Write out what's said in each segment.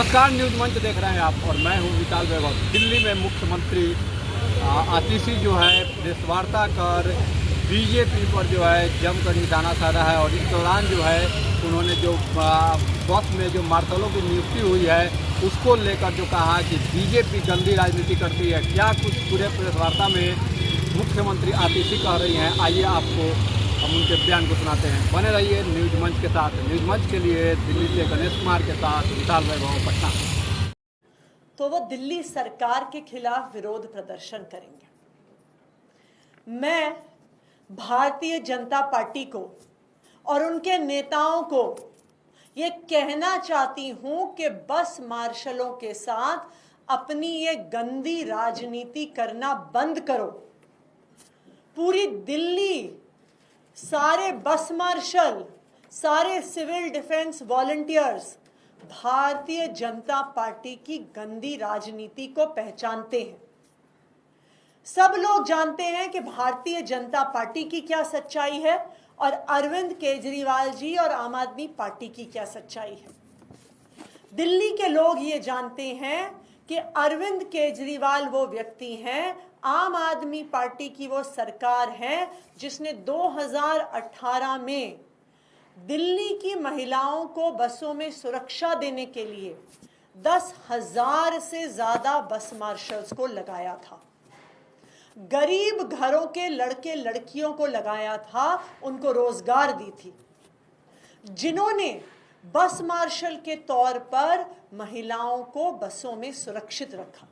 नमस्कार, न्यूज मंच देख रहे हैं आप और मैं हूं विशाल वैभव। दिल्ली में मुख्यमंत्री आतिशी जो है प्रेस वार्ता कर बीजेपी पर जो है जमकर निशाना साधा है और इस दौरान जो है उन्होंने जो बस में जो मार्शलों की नियुक्ति हुई है उसको लेकर जो कहा कि बीजेपी गंदी राजनीति करती है। क्या कुछ पूरे प्रेस वार्ता में मुख्यमंत्री आतिशी कह रही हैं, आइए आपको हम उनके बयान को सुनाते हैं। बने रहिए न्यूज मंच के साथ। न्यूज मंच के लिए दिल्ली से गणेश कुमार के साथ विशाल वैभव, पटना। तो वो दिल्ली सरकार के खिलाफ विरोध प्रदर्शन करेंगे। मैं भारतीय जनता पार्टी को और उनके नेताओं को ये कहना चाहती हूं कि बस मार्शलों के साथ अपनी ये गंदी राजनीति करना बंद करो। पूरी दिल्ली, सारे बस मार्शल, सारे civil defence volunteers Bharatiya Janata party की गंदी राजनीति को पहचानते हैं। सब लोग जानते हैं कि भारतीय जनता पार्टी की क्या सच्चाई है और अरविंद केजरीवाल जी और आम आदमी पार्टी की क्या सच्चाई है। दिल्ली के लोग ये जानते हैं कि अरविंद केजरीवाल वो व्यक्ति हैं, आम आदमी पार्टी की वो सरकार है जिसने 2018 में दिल्ली की महिलाओं को बसों में सुरक्षा देने के लिए 10,000 से ज्यादा बस मार्शल्स को लगाया था। गरीब घरों के लड़के लड़कियों को लगाया था, उनको रोजगार दी थी। जिन्होंने बस मार्शल के तौर पर महिलाओं को बसों में सुरक्षित रखा,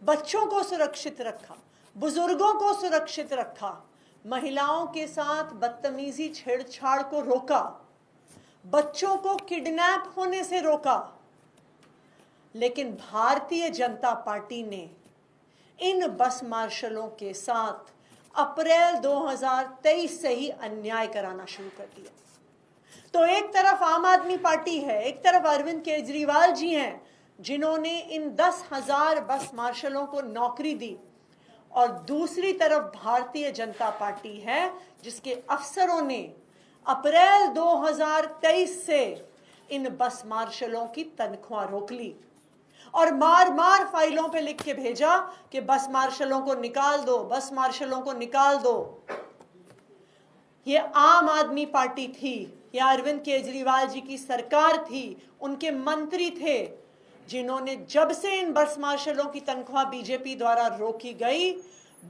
बच्चों को सुरक्षित रखा, बुजुर्गों को सुरक्षित रखा, महिलाओं के साथ बदतमीजी छेड़छाड़ को रोका, बच्चों को किडनैप होने से रोका। लेकिन भारतीय जनता पार्टी ने इन बस मार्शलों के साथ अप्रैल 2023 से ही अन्याय कराना शुरू कर दिया। तो एक तरफ आम आदमी पार्टी है, एक तरफ अरविंद केजरीवाल जी हैं जिन्होंने इन 10,000 बस मार्शलों को नौकरी दी, और दूसरी तरफ भारतीय जनता पार्टी है जिसके अफसरों ने अप्रैल 2023 से इन बस मार्शलों की तनख्वाह रोक ली और मार मार फाइलों पे लिख के भेजा कि बस मार्शलों को निकाल दो, बस मार्शलों को निकाल दो। ये आम आदमी पार्टी थी, ये अरविंद केजरीवाल जी की सरकार थी, उनके मंत्री थे जिन्होंने जब से इन बस मार्शलों की तनख्वाह बीजेपी द्वारा रोकी गई,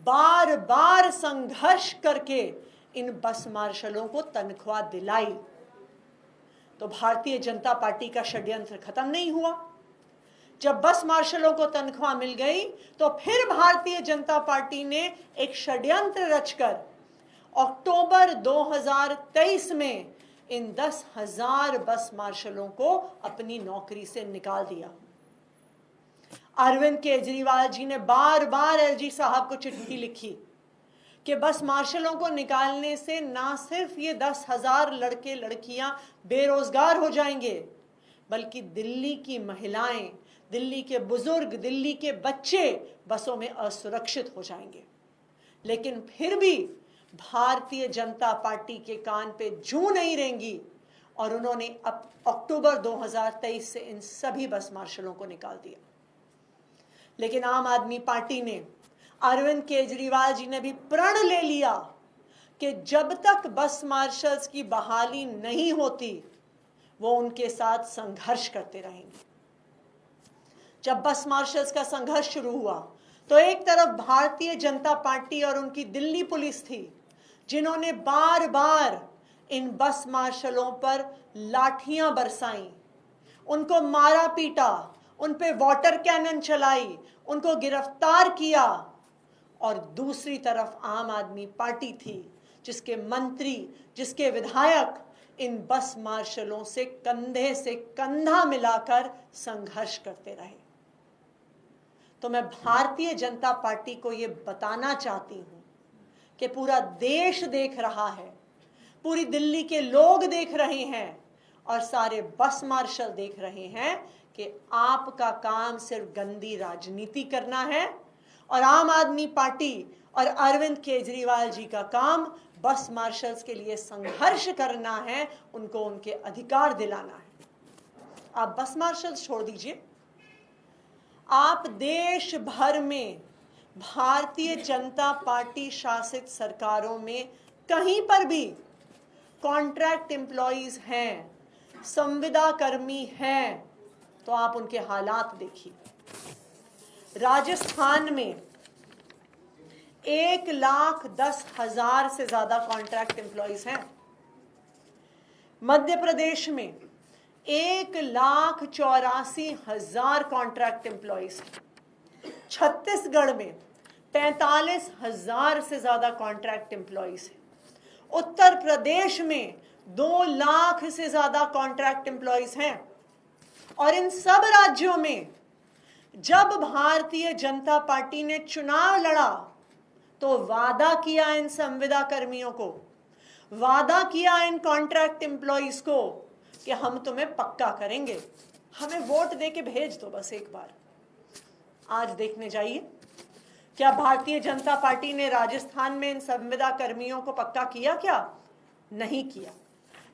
बार बार संघर्ष करके इन बस मार्शलों को तनख्वाह दिलाई। तो भारतीय जनता पार्टी का षड्यंत्र खत्म नहीं हुआ। जब बस मार्शलों को तनख्वाह मिल गई तो फिर भारतीय जनता पार्टी ने एक षड्यंत्र रचकर अक्टूबर 2023 में इन 10,000 बस मार्शलों को अपनी नौकरी से निकाल दिया। अरविंद केजरीवाल जी ने बार बार एलजी साहब को चिट्ठी लिखी कि बस मार्शलों को निकालने से ना सिर्फ ये 10,000 लड़के लड़कियां बेरोजगार हो जाएंगे, बल्कि दिल्ली की महिलाएं, दिल्ली के बुजुर्ग, दिल्ली के बच्चे बसों में असुरक्षित हो जाएंगे। लेकिन फिर भी भारतीय जनता पार्टी के कान पे जूं नहीं रेंगी और उन्होंने अब अक्टूबर 2023 से इन सभी बस मार्शलों को निकाल दिया। लेकिन आम आदमी पार्टी ने, अरविंद केजरीवाल जी ने भी प्रण ले लिया कि जब तक बस मार्शल्स की बहाली नहीं होती वो उनके साथ संघर्ष करते रहेंगे। जब बस मार्शल्स का संघर्ष शुरू हुआ तो एक तरफ भारतीय जनता पार्टी और उनकी दिल्ली पुलिस थी जिन्होंने बार बार इन बस मार्शलों पर लाठियां बरसाई, उनको मारा पीटा, उन पे वाटर कैनन चलाई, उनको गिरफ्तार किया। और दूसरी तरफ आम आदमी पार्टी थी जिसके मंत्री, जिसके विधायक इन बस मार्शलों से कंधे से कंधा मिलाकर संघर्ष करते रहे। तो मैं भारतीय जनता पार्टी को ये बताना चाहती हूं कि पूरा देश देख रहा है, पूरी दिल्ली के लोग देख रहे हैं और सारे बस मार्शल देख रहे हैं कि आपका काम सिर्फ गंदी राजनीति करना है और आम आदमी पार्टी और अरविंद केजरीवाल जी का काम बस मार्शल्स के लिए संघर्ष करना है, उनको उनके अधिकार दिलाना है। आप बस मार्शल्स छोड़ दीजिए, आप देश भर में भारतीय जनता पार्टी शासित सरकारों में कहीं पर भी कॉन्ट्रैक्ट एम्प्लॉइज हैं, संविदा कर्मी हैं, तो आप उनके हालात देखिए। राजस्थान में 1,10,000 से ज्यादा कॉन्ट्रैक्ट एम्प्लॉइज हैं। मध्य प्रदेश में 1,84,000 कॉन्ट्रैक्ट एम्प्लॉइज हैं। छत्तीसगढ़ में 45,000 से ज्यादा कॉन्ट्रैक्ट एम्प्लॉइज हैं। उत्तर प्रदेश में 2 लाख से ज्यादा कॉन्ट्रैक्ट एम्प्लॉइज हैं। और इन सब राज्यों में जब भारतीय जनता पार्टी ने चुनाव लड़ा तो वादा किया इन संविदा कर्मियों को, वादा किया इन कॉन्ट्रैक्ट एम्प्लॉइज को कि हम तुम्हें पक्का करेंगे, हमें वोट देके भेज दो बस एक बार। आज देखने जाइए, क्या भारतीय जनता पार्टी ने राजस्थान में इन संविदा कर्मियों को पक्का किया? क्या नहीं किया।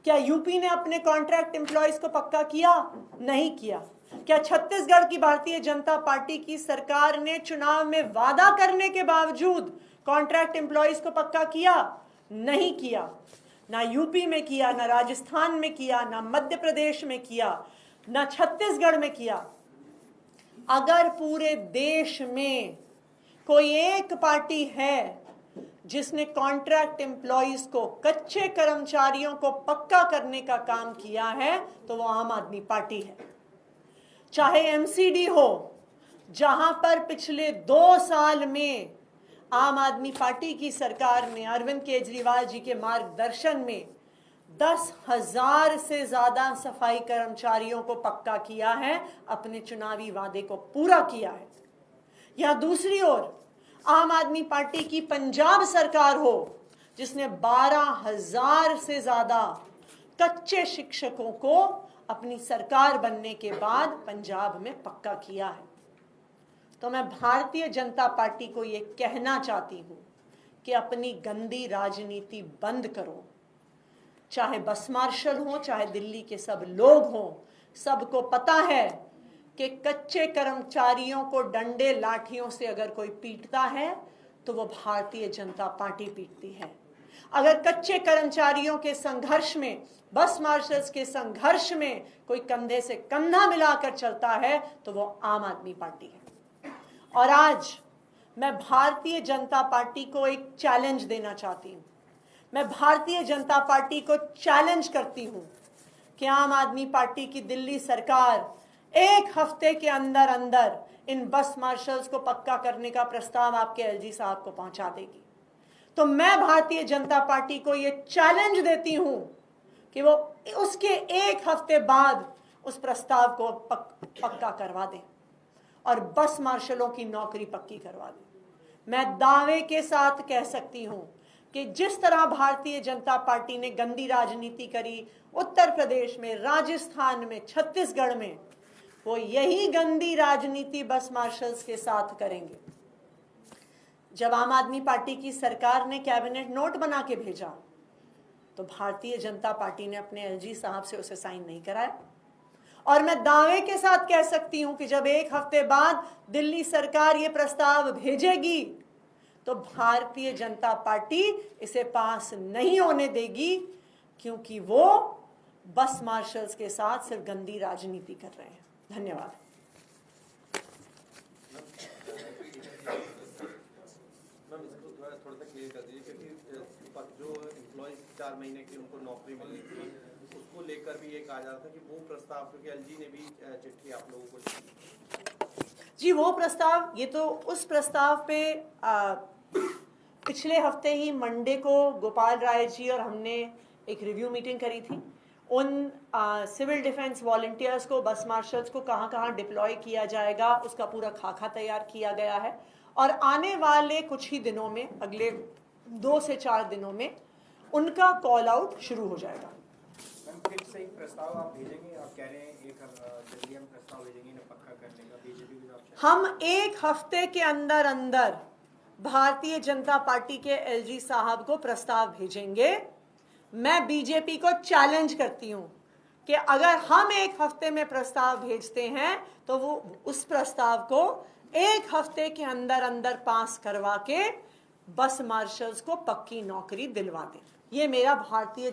क्या यूपी ने अपने कॉन्ट्रैक्ट एम्प्लॉइज को पक्का किया? नहीं किया। क्या छत्तीसगढ़ की भारतीय जनता पार्टी की सरकार ने चुनाव में वादा करने के बावजूद कॉन्ट्रैक्ट एम्प्लॉइज को पक्का किया? नहीं किया। ना यूपी में किया, ना राजस्थान में किया, ना मध्य प्रदेश में किया, ना छत्तीसगढ़ में किया। अगर पूरे देश में कोई एक पार्टी है जिसने कॉन्ट्रैक्ट एम्प्लॉइज को, कच्चे कर्मचारियों को पक्का करने का काम किया है तो वो आम आदमी पार्टी है। चाहे एमसीडी हो, जहां पर पिछले 2 साल में आम आदमी पार्टी की सरकार ने अरविंद केजरीवाल जी के मार्गदर्शन में 10,000 से ज्यादा सफाई कर्मचारियों को पक्का किया है, अपने चुनावी वादे को पूरा किया है। या दूसरी ओर आम आदमी पार्टी की पंजाब सरकार हो, जिसने 12,000 से ज्यादा कच्चे शिक्षकों को अपनी सरकार बनने के बाद पंजाब में पक्का किया है। तो मैं भारतीय जनता पार्टी को ये कहना चाहती हूं कि अपनी गंदी राजनीति बंद करो। चाहे बस मार्शल हो, चाहे दिल्ली के सब लोग हों, सबको पता है कि कच्चे कर्मचारियों को डंडे लाठियों से अगर कोई पीटता है तो वो भारतीय जनता पार्टी पीटती है। अगर कच्चे कर्मचारियों के संघर्ष में, बस मार्शल्स के संघर्ष में कोई कंधे से कंधा मिलाकर चलता है तो वो आम आदमी पार्टी है। और आज मैं भारतीय जनता पार्टी को एक चैलेंज देना चाहती हूं। मैं भारतीय जनता पार्टी को चैलेंज करती हूं कि आम आदमी पार्टी की दिल्ली सरकार 1 हफ्ते के अंदर अंदर इन बस मार्शल्स को पक्का करने का प्रस्ताव आपके एलजी साहब को पहुंचा देगी। तो मैं भारतीय जनता पार्टी को ये चैलेंज देती हूं कि वो उसके 1 हफ्ते बाद उस प्रस्ताव को पक्का करवा दें और बस मार्शलों की नौकरी पक्की करवा दें। मैं दावे के साथ कह सकती हूं कि जिस तरह भारतीय जनता पार्टी ने गंदी राजनीति करी उत्तर प्रदेश में, राजस्थान में, छत्तीसगढ़ में, वो यही गंदी राजनीति बस मार्शल्स के साथ करेंगे। जब आम आदमी पार्टी की सरकार ने कैबिनेट नोट बना के भेजा तो भारतीय जनता पार्टी ने अपने एलजी साहब से उसे साइन नहीं कराया। और मैं दावे के साथ कह सकती हूं कि जब 1 हफ्ते बाद दिल्ली सरकार ये प्रस्ताव भेजेगी तो भारतीय जनता पार्टी इसे पास नहीं होने देगी, क्योंकि वो बस मार्शल्स के साथ सिर्फ गंदी राजनीति कर रहे हैं। धन्यवाद। थोड़ा सा क्लियर कर दीजिए, क्योंकि जो एम्प्लॉयज 4 महीने की उनको नौकरी मिली थी, उसको लेकर भी ये कहा जा रहा था कि वो प्रस्ताव, क्योंकि एलजी ने भी चिट्ठी आप लोगों को लिखी। जी, वो प्रस्ताव, ये तो उस प्रस्ताव पे पिछले हफ्ते ही मंडे को गोपाल राय जी और हमने एक रिव्यू मीटिंग करी थी। उन सिविल डिफेंस वॉलंटियर्स को, बस मार्शल्स को कहाँ कहाँ डिप्लॉय किया जाएगा, उसका पूरा खाका तैयार किया गया है। और आने वाले कुछ ही दिनों में, अगले 2 से 4 दिनों में उनका कॉल आउट शुरू हो जाएगा। फिर से एक प्रस्ताव आप भेजेंगे? आप कह रहे हैं एक जल्दी हम प्रस्ताव भेजेंगे इन्हें पक्का करने का, बीजेपी की तरफ से। हम 1 हफ्ते के अंदर अंदर भारतीय जनता पार्टी के एलजी साहब को प्रस्ताव भेजेंगे। मैं बीजेपी को चैलेंज करती हूं कि अगर हम एक हफ्ते में प्रस्ताव भेजते हैं तो वो उस प्रस्ताव को एक हफ्ते के अंदर अंदर पास करवा के बस मार्शल्स को पक्की नौकरी दिलवा दें। ये मेरा भारतीय